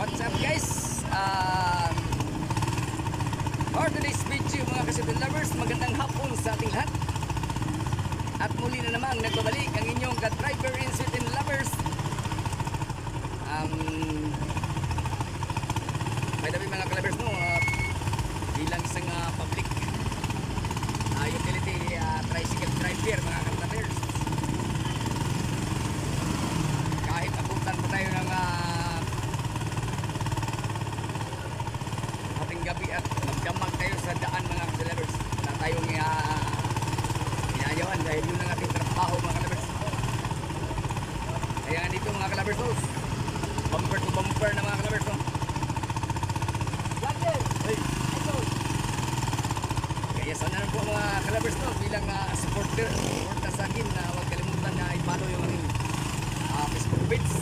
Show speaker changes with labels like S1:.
S1: What's up guys? For today's video mga ka-Sweet Lovers, magandang hapon sa ating lahat. At muli na namang nagbabalik ang inyong ka-driver in Sweet Lovers. By the way mga ka-lovers, no, bilang isang public utility tricycle driver mga ka-lovers, kahit abutan pa tayo ng ating gabi at magdamag tayo sa daan mga ka-lovers, na tayong inayawan dahil yun ang ating trabaho mga ka-lovers. Kaya dito mga ka-lovers, bumper to bumper na mga ka-lovers. Hey. Kaya sana na po mga ka-lovers bilang supporter sa akin na huwag kalimutan na i-follow yung aking Facebook page